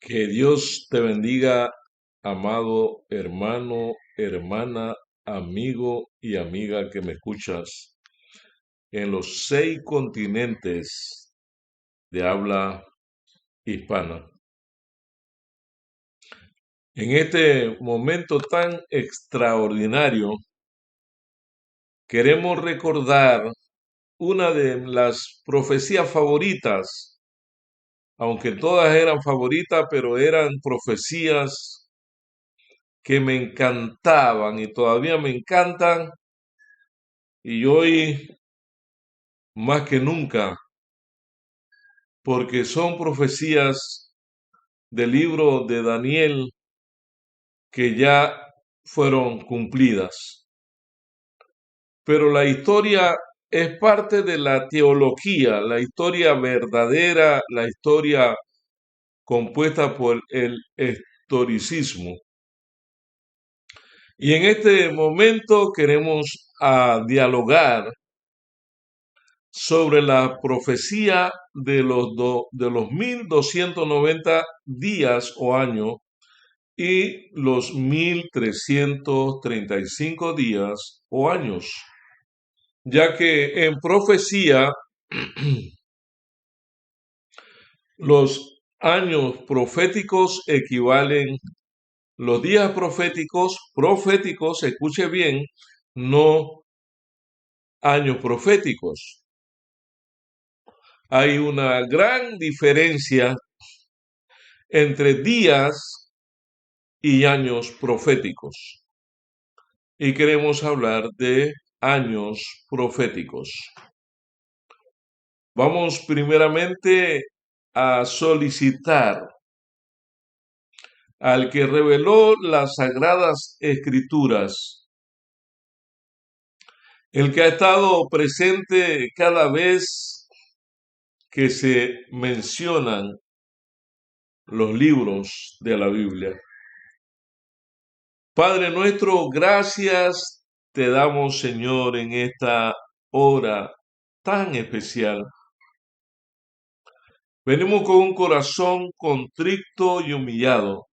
Que Dios te bendiga, amado hermano, hermana, amigo y amiga que me escuchas en los 6 continentes de habla hispana. En este momento tan extraordinario, queremos recordar una de las profecías favoritas, aunque todas eran favoritas, pero eran profecías que me encantaban y todavía me encantan. Y hoy, más que nunca, porque son profecías del libro de Daniel que ya fueron cumplidas. Pero la historia es parte de la teología, la historia verdadera, la historia compuesta por el historicismo. Y en este momento queremos dialogar sobre la profecía de los 1290 días o años y los 1335 días o años, ya que en profecía los años proféticos equivalen, los días proféticos, escuche bien, no años proféticos. Hay una gran diferencia entre días y años proféticos. Y queremos hablar de años proféticos. Vamos primeramente a solicitar al que reveló las sagradas escrituras, el que ha estado presente cada vez que se mencionan los libros de la Biblia. Padre nuestro, gracias te damos, Señor, en esta hora tan especial. Venimos con un corazón contrito y humillado.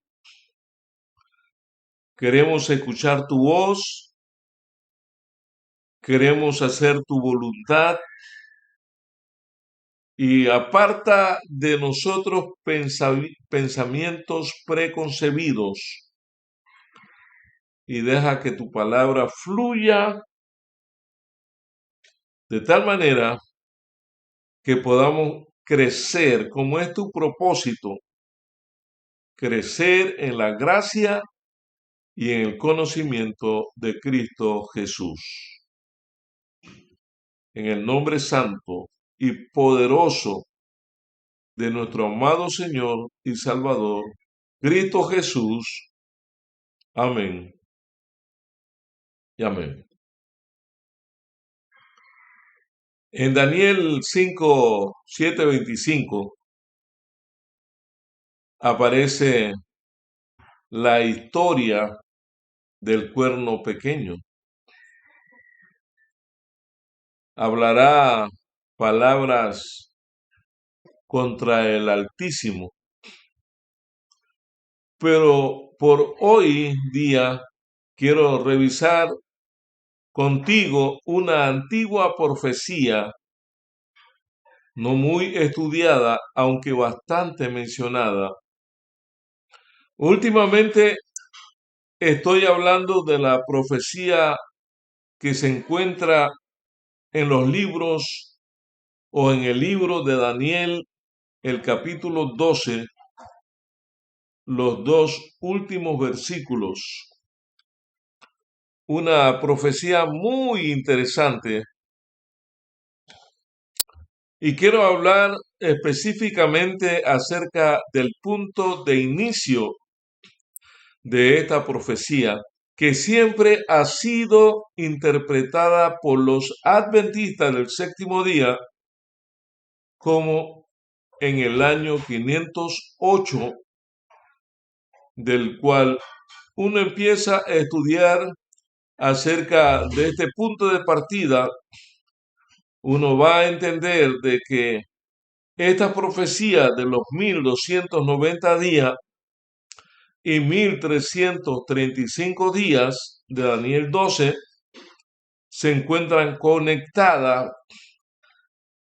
Queremos escuchar tu voz, queremos hacer tu voluntad y aparta de nosotros pensamientos preconcebidos y deja que tu palabra fluya de tal manera que podamos crecer, como es tu propósito, crecer en la gracia y en el conocimiento de Cristo Jesús. En el nombre santo y poderoso de nuestro amado Señor y Salvador, Cristo Jesús. Amén y amén. En Daniel 5, 7, 25 aparece la historia del cuerno pequeño. Hablará palabras contra el Altísimo. Pero por hoy día quiero revisar contigo una antigua profecía, no muy estudiada, aunque bastante mencionada. Últimamente estoy hablando de la profecía que se encuentra en los libros o en el libro de Daniel, el capítulo 12, los 2 últimos versículos. Una profecía muy interesante. Y quiero hablar específicamente acerca del punto de inicio de esta profecía, que siempre ha sido interpretada por los adventistas del séptimo día como en el año 508, del cual uno empieza a estudiar acerca de este punto de partida. Uno va a entender de que esta profecía de los 1290 días y 1335 días de Daniel 12 se encuentran conectadas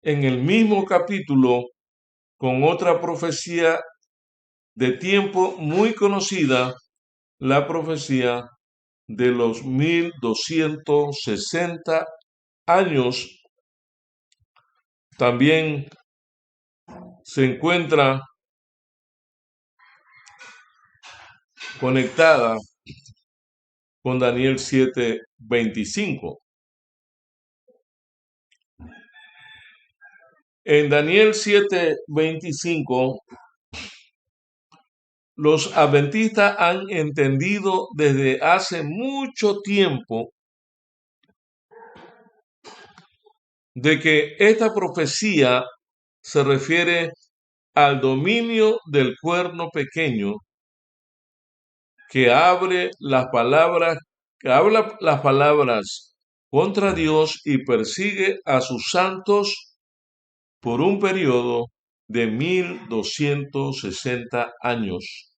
en el mismo capítulo con otra profecía de tiempo muy conocida, la profecía de los 1260 años. También se encuentra conectada con Daniel 7:25. En Daniel 7:25, los adventistas han entendido desde hace mucho tiempo de que esta profecía se refiere al dominio del cuerno pequeño que habla las palabras contra Dios y persigue a sus santos por un periodo de 1260 años.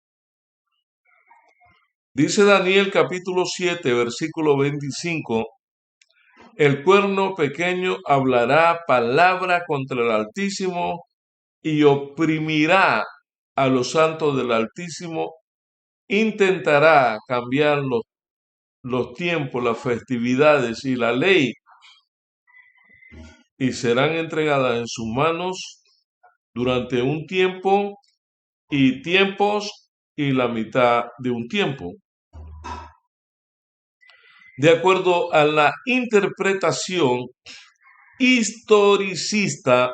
Dice Daniel capítulo 7, versículo 25, el cuerno pequeño hablará palabra contra el Altísimo y oprimirá a los santos del Altísimo, intentará cambiar los tiempos, las festividades y la ley, y serán entregadas en sus manos durante un tiempo y tiempos y la mitad de un tiempo. De acuerdo a la interpretación historicista,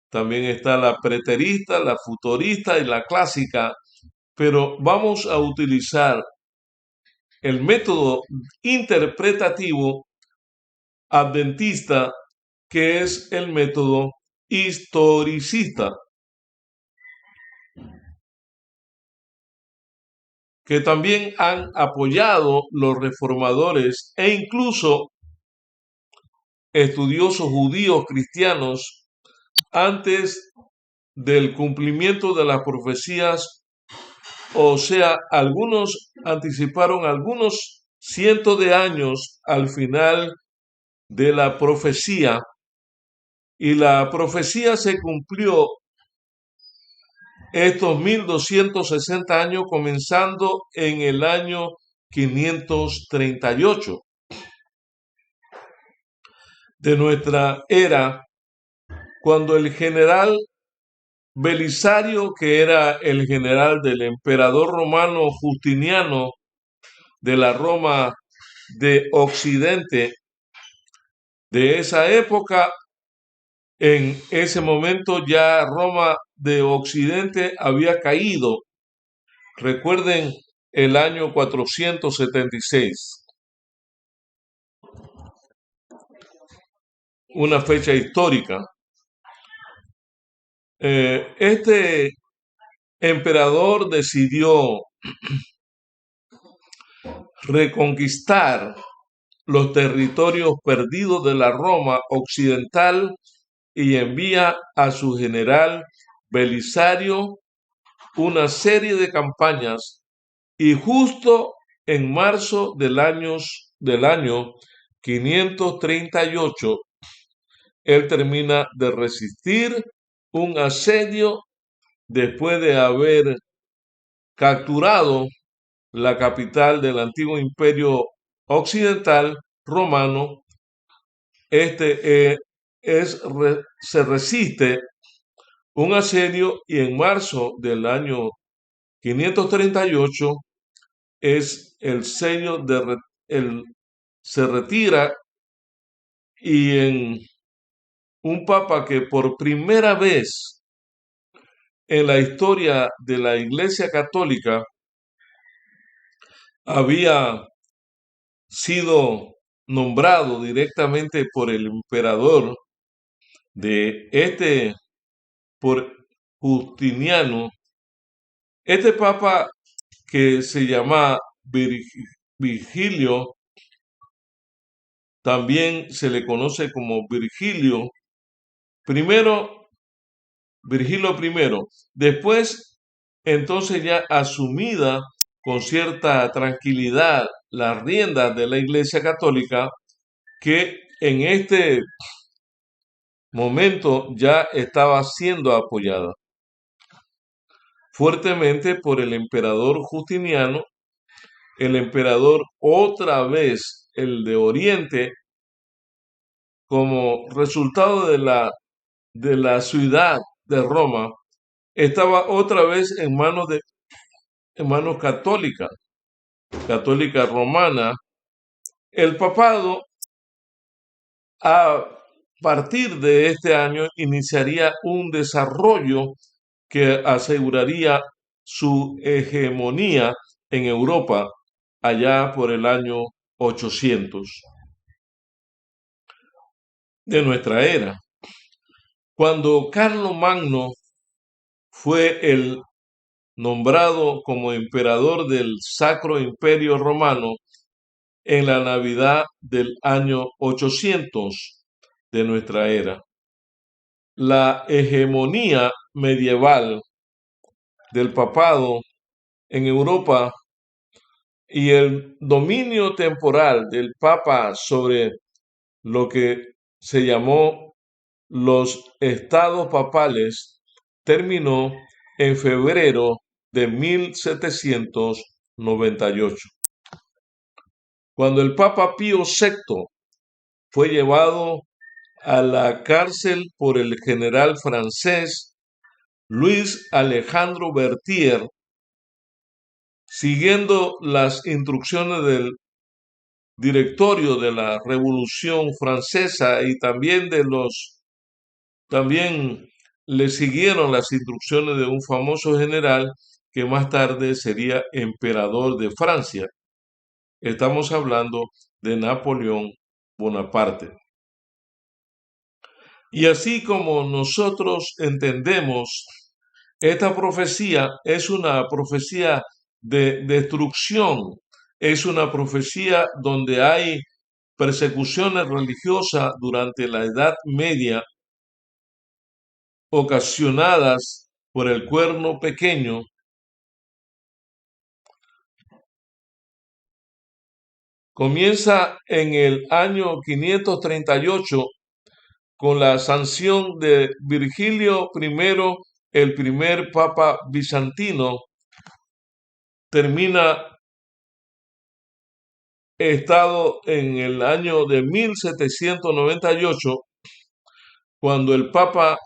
también está la preterista, la futurista y la clásica, pero vamos a utilizar el método interpretativo adventista, que es el método historicista, que también han apoyado los reformadores e incluso estudiosos judíos cristianos antes del cumplimiento de las profecías. O sea, algunos anticiparon algunos cientos de años al final de la profecía, y la profecía se cumplió estos 1260 años, comenzando en el año 538 de nuestra era, cuando el general Belisario, que era el general del emperador romano Justiniano de la Roma de Occidente de esa época, en ese momento ya Roma de Occidente había caído. Recuerden el año 476, una fecha histórica. Este emperador decidió reconquistar los territorios perdidos de la Roma occidental y envía a su general Belisario una serie de campañas, y justo en marzo del año 538 él termina de resistir un asedio después de haber capturado la capital del antiguo imperio occidental romano. Se resiste un asedio, y en marzo del año 538 es el sello se retira, y en un papa que por primera vez en la historia de la Iglesia Católica había sido nombrado directamente por el emperador por Justiniano. Este papa, que se llama Virgilio, también se le conoce como Virgilio I. Después entonces ya asumida con cierta tranquilidad las riendas de la Iglesia Católica, que en este momento ya estaba siendo apoyada fuertemente por el emperador Justiniano, el emperador otra vez, el de Oriente, como resultado de la ciudad de Roma, estaba otra vez en manos católicas, católica romana. El papado a partir de este año iniciaría un desarrollo que aseguraría su hegemonía en Europa allá por el año 800 de nuestra era. Cuando Carlomagno fue el nombrado como emperador del Sacro Imperio Romano en la Navidad del año 800 de nuestra era, la hegemonía medieval del papado en Europa y el dominio temporal del Papa sobre lo que se llamó los estados papales terminó en febrero de 1798, cuando el Papa Pío VI fue llevado a la cárcel por el general francés Luis Alejandro Berthier, siguiendo las instrucciones del directorio de la Revolución Francesa y también le siguieron las instrucciones de un famoso general que más tarde sería emperador de Francia. Estamos hablando de Napoleón Bonaparte. Y así como nosotros entendemos, esta profecía es una profecía de destrucción, es una profecía donde hay persecuciones religiosas durante la Edad Media ocasionadas por el cuerno pequeño. Comienza en el año 538 con la sanción de Virgilio I, el primer papa bizantino. Termina estado en el año de 1798, cuando el papa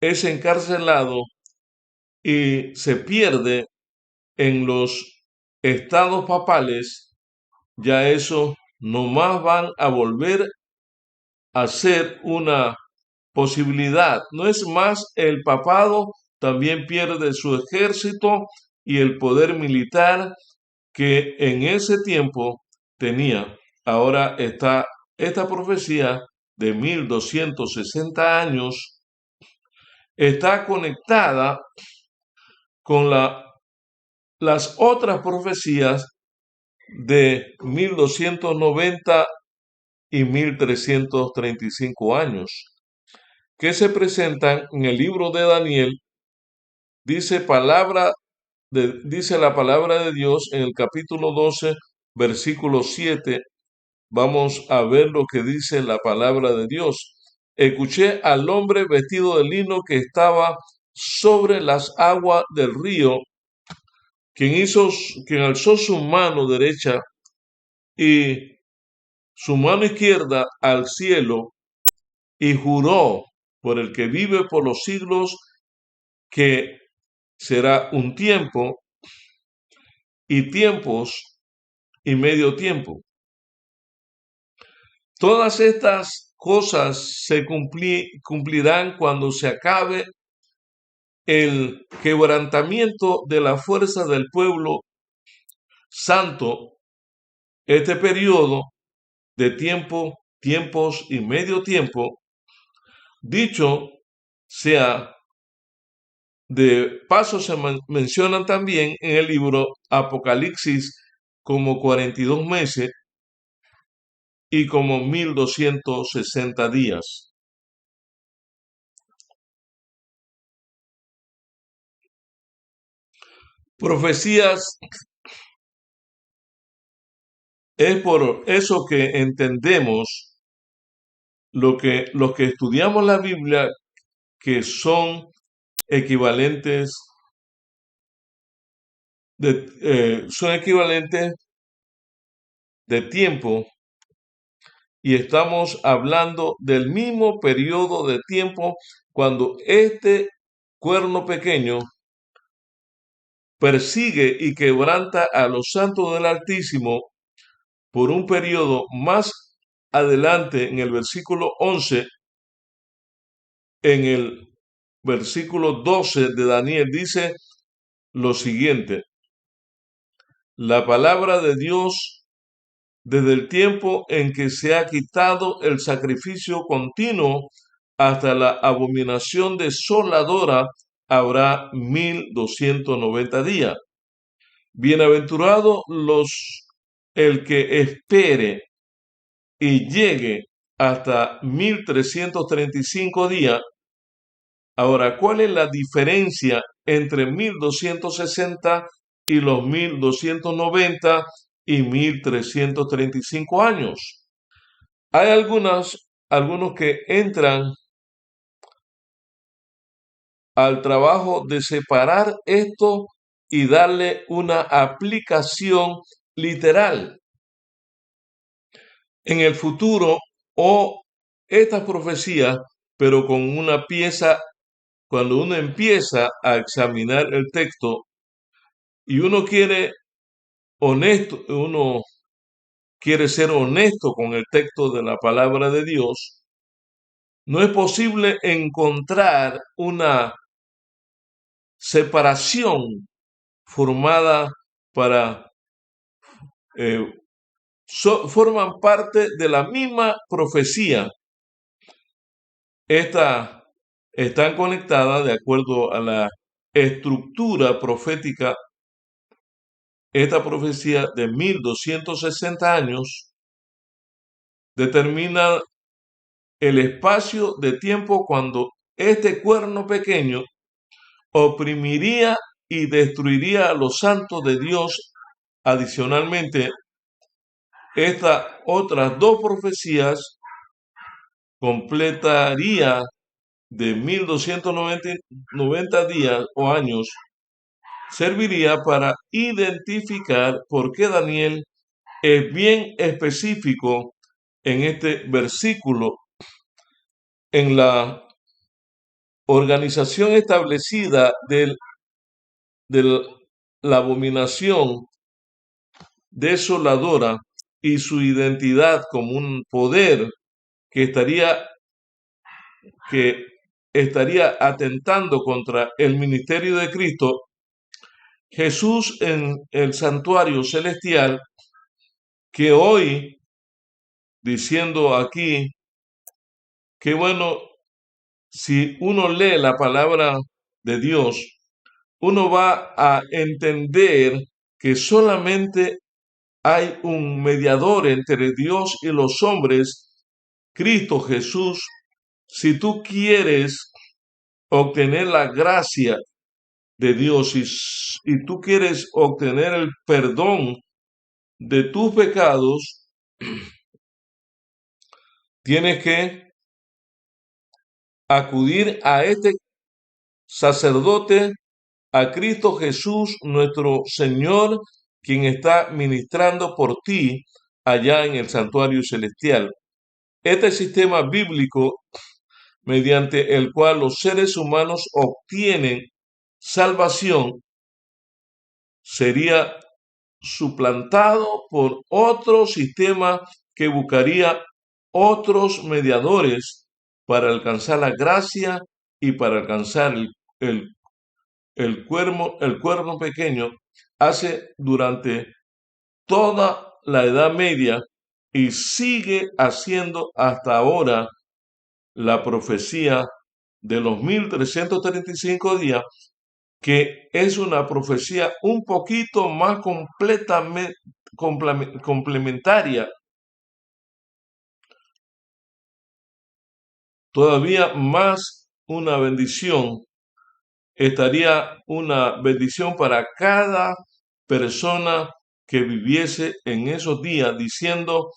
es encarcelado y se pierde en los estados papales. Ya eso no más van a volver a ser una posibilidad. No es más el papado, también pierde su ejército y el poder militar que en ese tiempo tenía. Ahora está esta profecía de 1260 años, está conectada con las otras profecías de 1290 y 1335 años, que se presentan en el libro de Daniel. Dice la palabra de Dios en el capítulo 12, versículo 7. Vamos a ver lo que dice la palabra de Dios. Escuché al hombre vestido de lino que estaba sobre las aguas del río, quien alzó su mano derecha y su mano izquierda al cielo y juró por el que vive por los siglos que será un tiempo y tiempos y medio tiempo. Todas estas cosas se cumplirán cuando se acabe el quebrantamiento de la fuerza del pueblo santo. Este periodo de tiempos y medio tiempo, dicho sea de paso, se mencionan también en el libro Apocalipsis como 42 meses y como 1260 días. Profecías es por eso que entendemos los que estudiamos la Biblia que equivalentes son equivalentes de tiempo y estamos hablando del mismo periodo de tiempo cuando este cuerno pequeño persigue y quebranta a los santos del Altísimo por un periodo más adelante en el versículo 11, en el versículo 12 de Daniel dice lo siguiente: la palabra de Dios desde el tiempo en que se ha quitado el sacrificio continuo hasta la abominación desoladora habrá 1290 días. Bienaventurado el que espere y llegue hasta 1335 días. Ahora, ¿cuál es la diferencia entre 1260 y los 1290 y 1335 años? Hay algunos que entran al trabajo de separar esto y darle una aplicación literal. En el futuro, o estas profecías, pero con una pieza, cuando uno empieza a examinar el texto y uno quiere ser honesto con el texto de la palabra de Dios, no es posible encontrar una separación formada para eh, forman parte de la misma profecía. Estas están conectadas de acuerdo a la estructura profética. Esta profecía de 1260 años determina el espacio de tiempo cuando este cuerno pequeño oprimiría y destruiría a los santos de Dios. Adicionalmente, estas otras dos profecías completaría de 1290 días o años, serviría para identificar por qué Daniel es bien específico en este versículo. En la organización establecida de la abominación desoladora y su identidad como un poder que estaría atentando contra el ministerio de Cristo, Jesús en el santuario celestial, que hoy, diciendo aquí, que bueno, si uno lee la palabra de Dios, uno va a entender que solamente hay un mediador entre Dios y los hombres, Cristo Jesús. Si tú quieres obtener la gracia de Dios y tú quieres obtener el perdón de tus pecados, tienes que acudir a este sacerdote, a Cristo Jesús, nuestro Señor, quien está ministrando por ti allá en el santuario celestial. Este sistema bíblico mediante el cual los seres humanos obtienen salvación sería suplantado por otro sistema que buscaría otros mediadores para alcanzar la gracia y para alcanzar el cuerno pequeño. Hace durante toda la Edad Media y sigue haciendo hasta ahora la profecía de los 1335 días, que es una profecía un poquito más completamente complementaria, todavía más una bendición estaría una bendición para cada persona que viviese en esos días, diciendo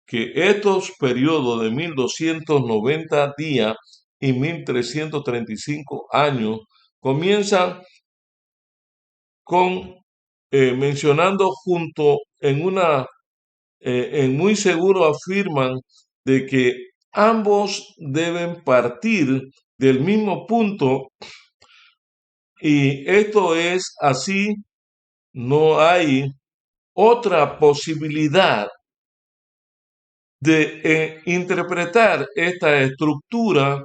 que estos periodos de 1290 días y 1335 años comienzan con mencionando junto en muy seguro afirman de que ambos deben partir del mismo punto, y esto es así, no hay otra posibilidad de interpretar esta estructura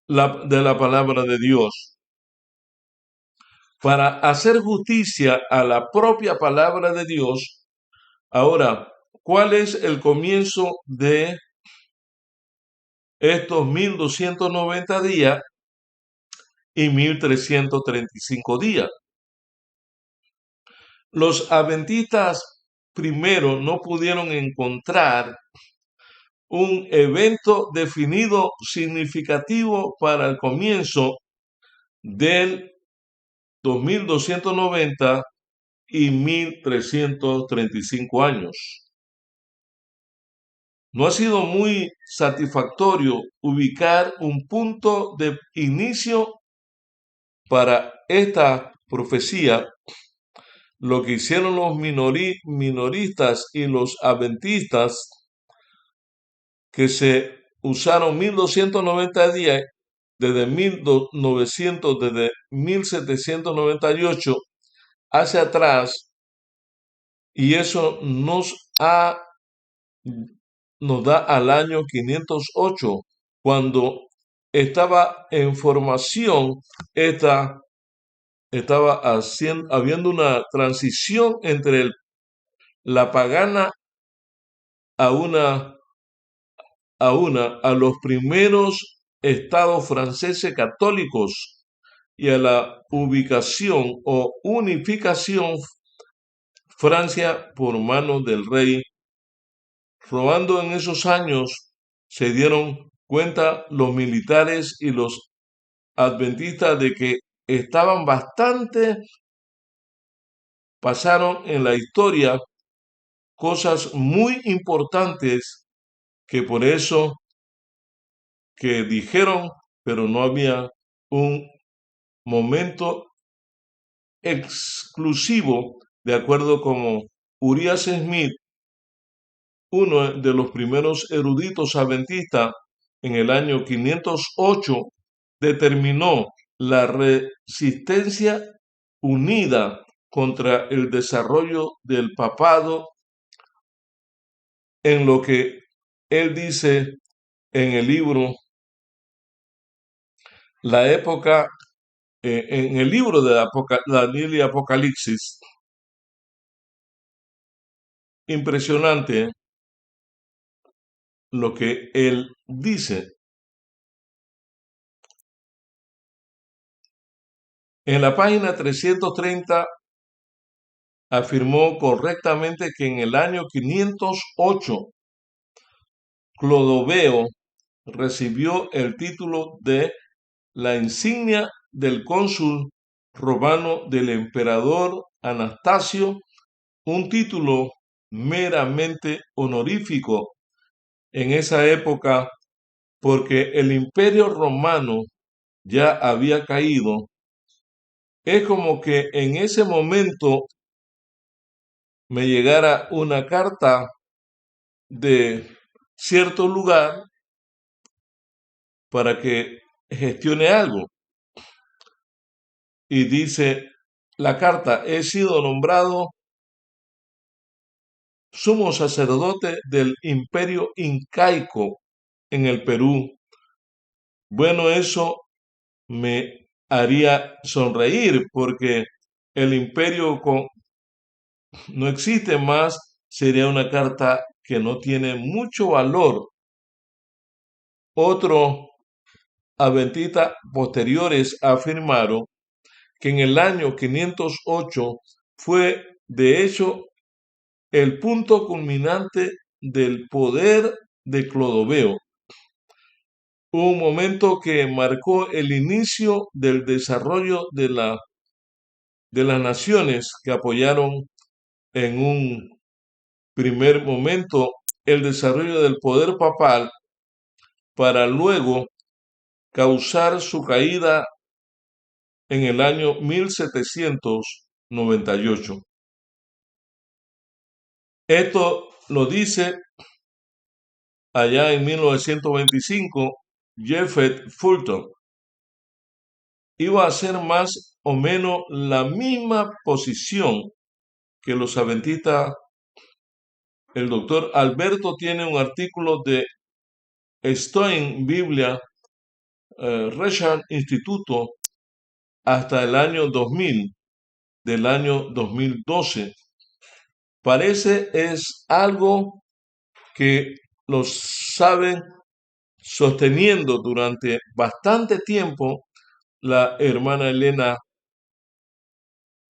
de la palabra de Dios para hacer justicia a la propia palabra de Dios. Ahora, ¿cuál es el comienzo de estos 1290 días y 1335 días? Los adventistas primero no pudieron encontrar un evento definido significativo para el comienzo del 2290 y 1335 años. No ha sido muy satisfactorio ubicar un punto de inicio para esta profecía. Lo que hicieron los minoristas y los adventistas, que se usaron 1290 días desde 1798 hacia atrás, y eso nos da al año 508, cuando estaba en formación habiendo una transición entre la pagana a los primeros estados franceses católicos y a la ubicación o unificación Francia por manos del rey. Robando en esos años se dieron cuenta los militares y los adventistas de que estaban pasaron en la historia cosas muy importantes, que por eso que dijeron, pero no había un momento exclusivo, de acuerdo como Urias Smith, uno de los primeros eruditos adventistas, en el año 508, determinó la resistencia unida contra el desarrollo del papado, en lo que él dice en el libro La época, en el libro de Daniel y Apocalipsis. Impresionante lo que él dice. En la página 330 afirmó correctamente que en el año 508 Clodoveo recibió el título de la insignia del cónsul romano del emperador Anastasio, un título meramente honorífico en esa época, porque el imperio romano ya había caído. Es como que en ese momento me llegara una carta de cierto lugar para que gestione algo. Y dice la carta: he sido nombrado sumo sacerdote del imperio incaico en el Perú. Bueno, eso me haría sonreír, porque el imperio no existe más, sería una carta que no tiene mucho valor. Otros adventistas posteriores afirmaron que en el año 508 fue, de hecho, el punto culminante del poder de Clodoveo. un momento que marcó el inicio del desarrollo de las naciones que apoyaron en un primer momento el desarrollo del poder papal para luego causar su caída en el año 1798. Esto lo dice allá en 1925 Jeffrey Fulton. Iba a ser más o menos la misma posición que los adventistas. El doctor Alberto tiene un artículo de Stoin Biblia Research Instituto hasta el año 2000, del año 2012. Parece es algo que los saben sosteniendo durante bastante tiempo la hermana Elena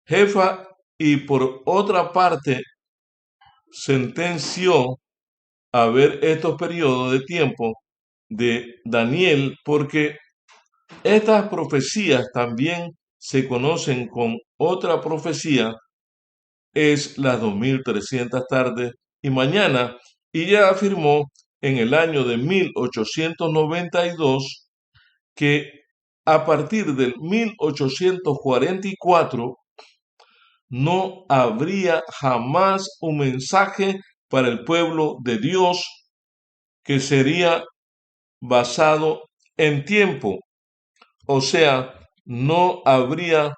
Jefa, y por otra parte sentenció a ver estos periodos de tiempo de Daniel, porque estas profecías también se conocen con otra profecía, es las 2300 tardes y mañana, y ya afirmó en el año de 1892 que a partir del 1844 no habría jamás un mensaje para el pueblo de Dios que sería basado en tiempo. O sea, no habría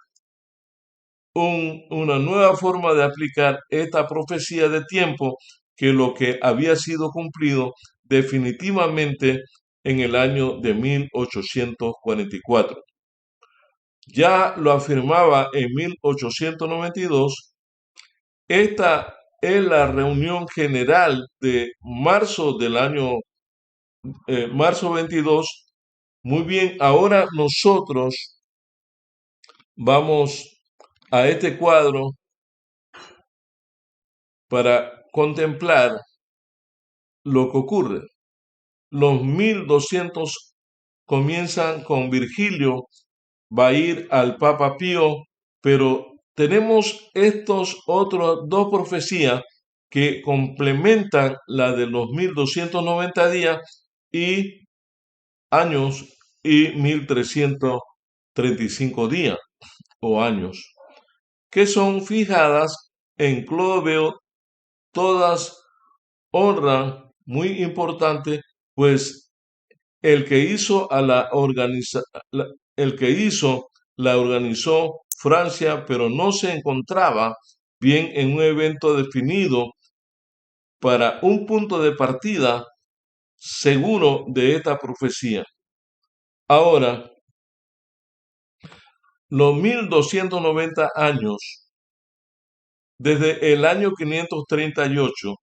una nueva forma de aplicar esta profecía de tiempo que lo que había sido cumplido definitivamente en el año de 1844. Ya lo afirmaba en 1892. Esta es la reunión general de marzo del año marzo 22. Muy bien, ahora nosotros vamos a este cuadro para contemplar lo que ocurre. Los 1200 comienzan con Virgilio, va a ir al Papa Pío, pero tenemos estos otros dos profecías que complementan la de los 1290 días y años y 1335 días o años, que son fijadas en Clodoveo. Todas honran, muy importante, pues el que hizo a el que hizo la organizó Francia, pero no se encontraba bien en un evento definido para un punto de partida seguro de esta profecía. Ahora, los 1290 años, desde el año 538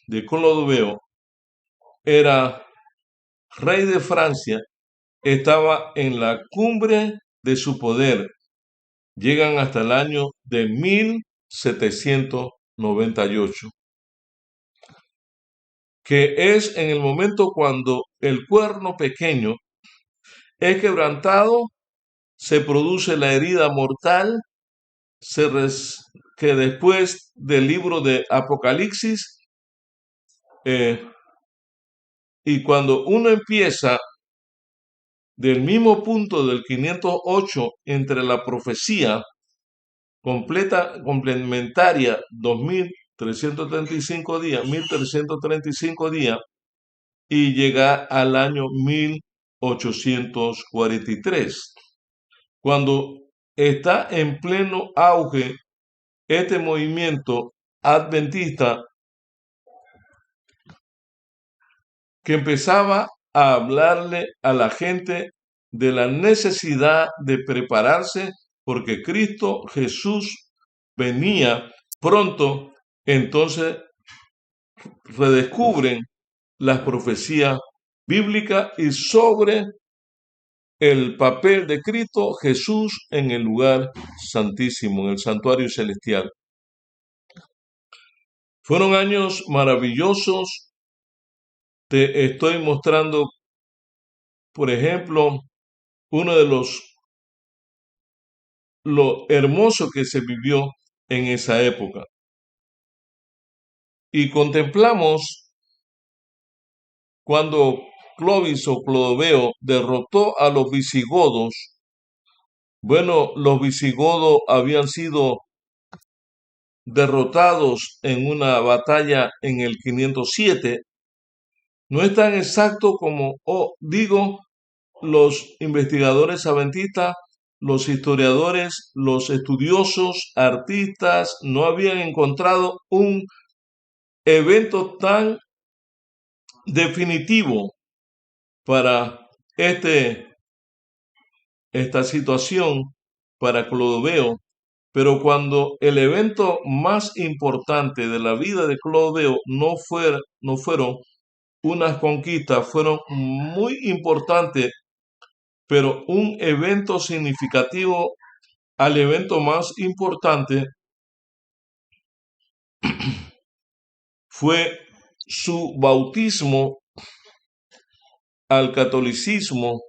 de Clodoveo, era rey de Francia, estaba en la cumbre de su poder. Llegan hasta el año de 1798, que es en el momento cuando el cuerno pequeño es quebrantado, se produce la herida mortal, que después del libro de Apocalipsis, y cuando uno empieza del mismo punto del 508 entre la profecía complementaria 2335 días, 1335 días, y llega al año 1843, cuando está en pleno auge este movimiento adventista que empezaba a hablarle a la gente de la necesidad de prepararse porque Cristo Jesús venía pronto. Entonces redescubren las profecías bíblicas y sobre el papel de Cristo Jesús en el lugar santísimo, en el santuario celestial. Fueron años maravillosos. Te estoy mostrando por ejemplo, uno de lo hermoso que se vivió en esa época. Y contemplamos cuando Clovis o Clodoveo derrotó a los visigodos. Bueno, los visigodos habían sido derrotados en una batalla en el 507. No es tan exacto como digo los investigadores adventistas, los historiadores, los estudiosos, artistas, no habían encontrado un evento tan definitivo para esta situación, para Clodoveo. Pero cuando el evento más importante de la vida de Clodoveo no fueron unas conquistas, fueron muy importantes, pero un evento significativo al evento más importante fue su bautismo al catolicismo,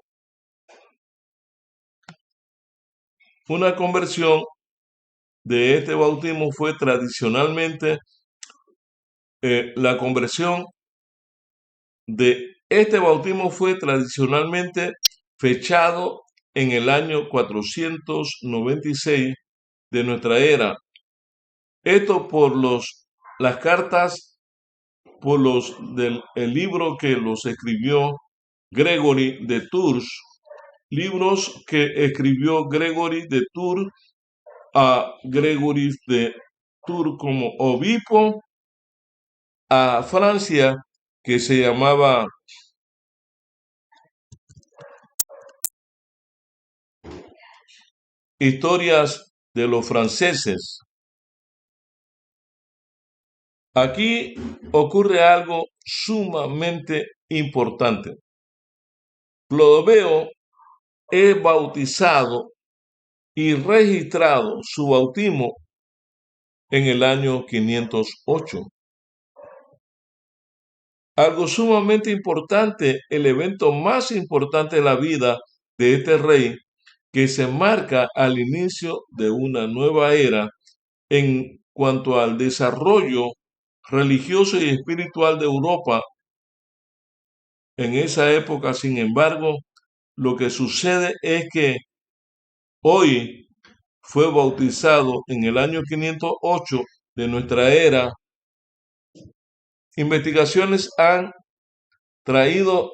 una conversión de este bautismo fue tradicionalmente, la conversión de este bautismo fue tradicionalmente fechado en el año 496 de nuestra era. Esto por las cartas, por el libro que los escribió Gregory de Tours, libros que escribió Gregory de Tours a Gregory de Tours como obispo a Francia, que se llamaba Historias de los franceses. Aquí ocurre algo sumamente importante. Clodoveo es bautizado y registrado su bautismo en el año 508. Algo sumamente importante, el evento más importante de la vida de este rey, que se marca al inicio de una nueva era en cuanto al desarrollo religioso y espiritual de Europa. En esa época, sin embargo, lo que sucede es que hoy fue bautizado en el año 508 de nuestra era. Investigaciones han traído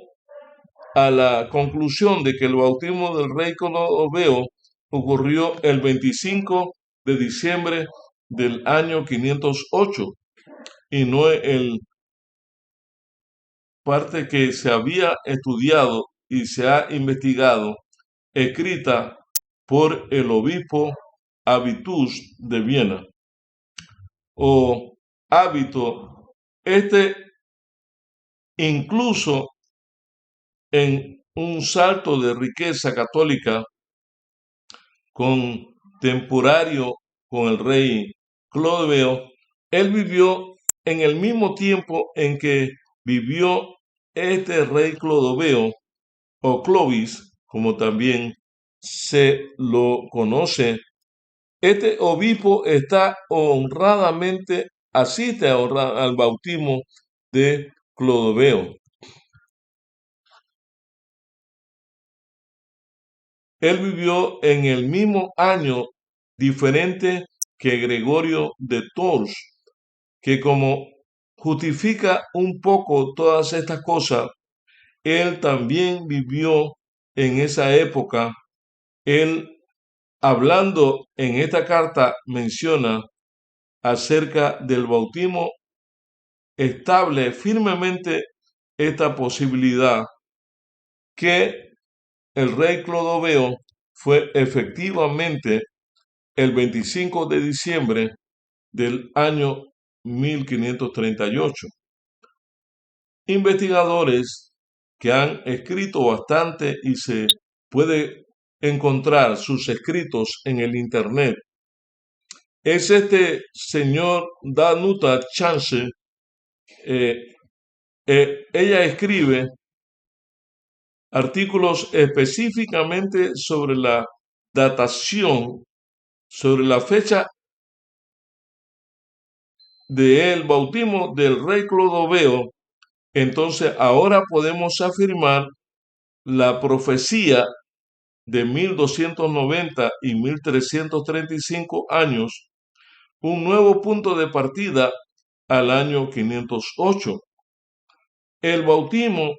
a la conclusión de que el bautismo del rey Clodoveo ocurrió el 25 de diciembre del año 508 y no el parte que se había estudiado y se ha investigado, escrita por el obispo Avitus de Viena o hábito. Incluso en un salto de riqueza católica contemporáneo con el rey Clodoveo, él vivió en el mismo tiempo en que vivió este rey Clodoveo o Clovis, como también se lo conoce. Este obispo asiste al bautismo de Clodoveo. Él vivió en el mismo año diferente que Gregorio de Tours, que como justifica un poco todas estas cosas, él también vivió en esa época. Él, hablando en esta carta, menciona acerca del bautismo, estable firmemente esta posibilidad que el rey Clodoveo fue efectivamente el 25 de diciembre del año 1538. Investigadores que han escrito bastante y se puede encontrar sus escritos en el internet. Es este señor Danuta Chance. Ella escribe artículos específicamente sobre la datación, sobre la fecha del bautismo del rey Clodoveo, entonces ahora podemos afirmar la profecía de 1290 y 1335 años, un nuevo punto de partida al año 508. El bautismo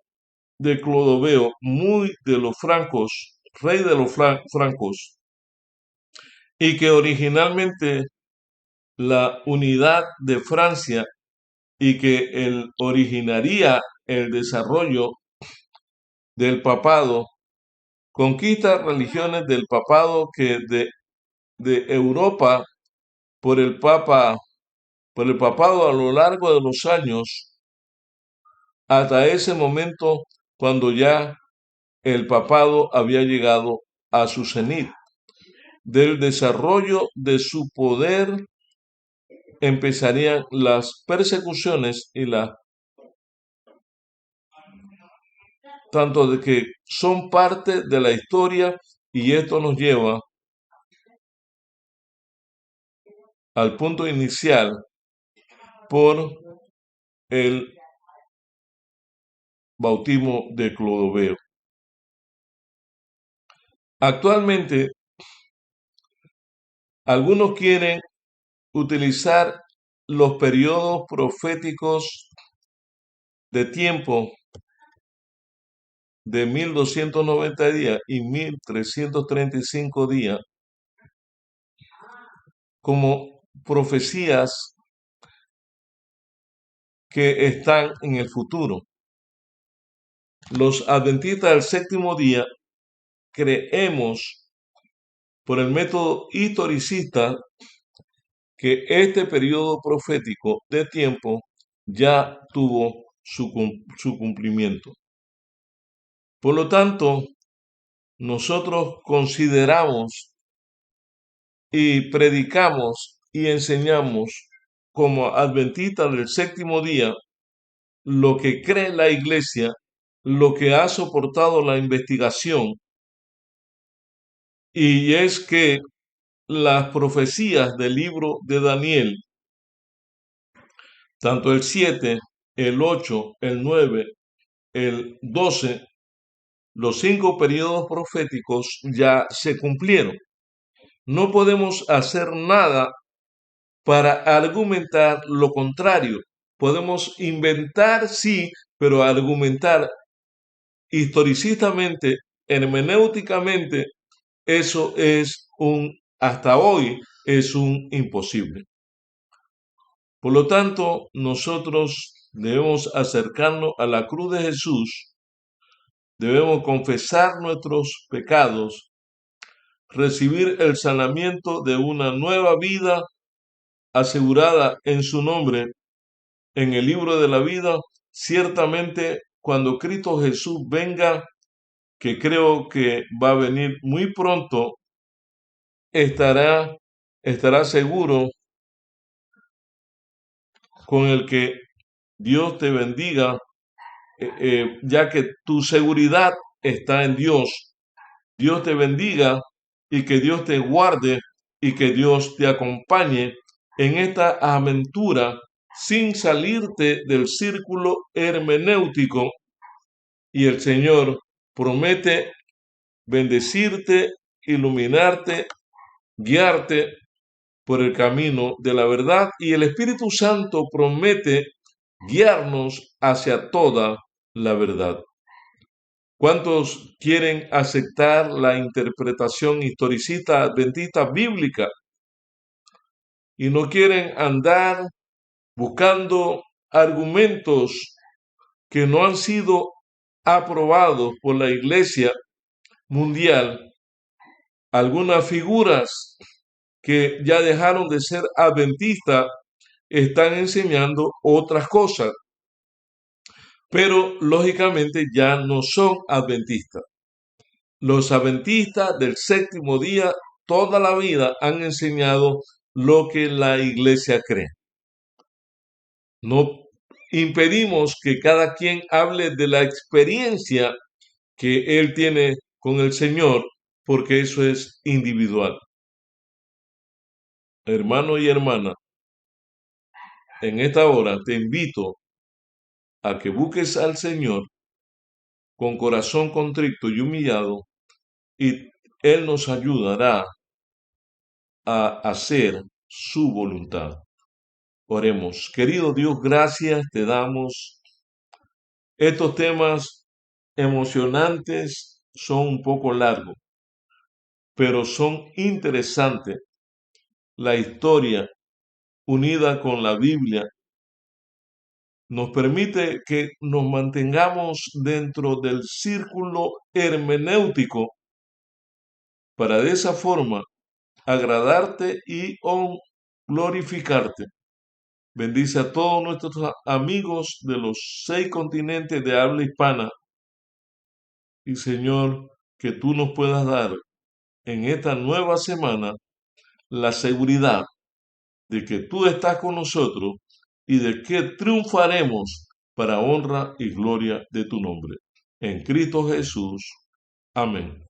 de Clodoveo, muy de los francos, rey de los francos, y que originalmente la unidad de Francia y que originaría el desarrollo del papado, conquista religiones del papado que de Europa por el papado a lo largo de los años, hasta ese momento cuando ya el papado había llegado a su cenit. Del desarrollo de su poder empezarían las persecuciones y tanto de que son parte de la historia, y esto nos lleva al punto inicial por el bautismo de Clodoveo. Actualmente, algunos quieren utilizar los periodos proféticos de tiempo de 1290 días y 1335 días como profecías que están en el futuro. Los adventistas del séptimo día creemos por el método historicista que este periodo profético de tiempo ya tuvo su cumplimiento. Por lo tanto, nosotros consideramos y predicamos y enseñamos como adventistas del séptimo día lo que cree la iglesia, lo que ha soportado la investigación, y es que las profecías del libro de Daniel, tanto el 7, el 8, el 9, el 12, los 5 periodos proféticos ya se cumplieron. No podemos hacer nada para argumentar lo contrario. Podemos inventar, sí, pero argumentar historicistamente, hermenéuticamente, eso es hasta hoy es un imposible. Por lo tanto, nosotros debemos acercarnos a la cruz de Jesús, debemos confesar nuestros pecados, recibir el sanamiento de una nueva vida asegurada en su nombre en el libro de la vida. Ciertamente, cuando Cristo Jesús venga, que creo que va a venir muy pronto, estará seguro con el que Dios te bendiga, ya que tu seguridad está en Dios. Dios te bendiga y que Dios te guarde y que Dios te acompañe en esta aventura sin salirte del círculo hermenéutico, y el Señor promete bendecirte, iluminarte, guiarte por el camino de la verdad, y el Espíritu Santo promete guiarnos hacia toda la verdad. ¿Cuántos quieren aceptar la interpretación historicista adventista bíblica y no quieren andar buscando argumentos que no han sido aprobados por la Iglesia mundial? Algunas figuras que ya dejaron de ser adventistas están enseñando otras cosas, pero lógicamente ya no son adventistas. Los adventistas del séptimo día toda la vida han enseñado lo que la iglesia cree. No impedimos que cada quien hable de la experiencia que él tiene con el Señor, porque eso es individual. Hermano y hermana, en esta hora te invito a que busques al Señor con corazón contrito y humillado, y Él nos ayudará a hacer su voluntad. Oremos. Querido Dios, gracias te damos. Estos temas emocionantes son un poco largos, pero son interesantes. La historia unida con la Biblia nos permite que nos mantengamos dentro del círculo hermenéutico para de esa forma agradarte y glorificarte. Bendice a todos nuestros amigos de los 6 continentes de habla hispana y Señor, que tú nos puedas dar en esta nueva semana la seguridad de que tú estás con nosotros y de que triunfaremos para honra y gloria de tu nombre. En Cristo Jesús. Amén.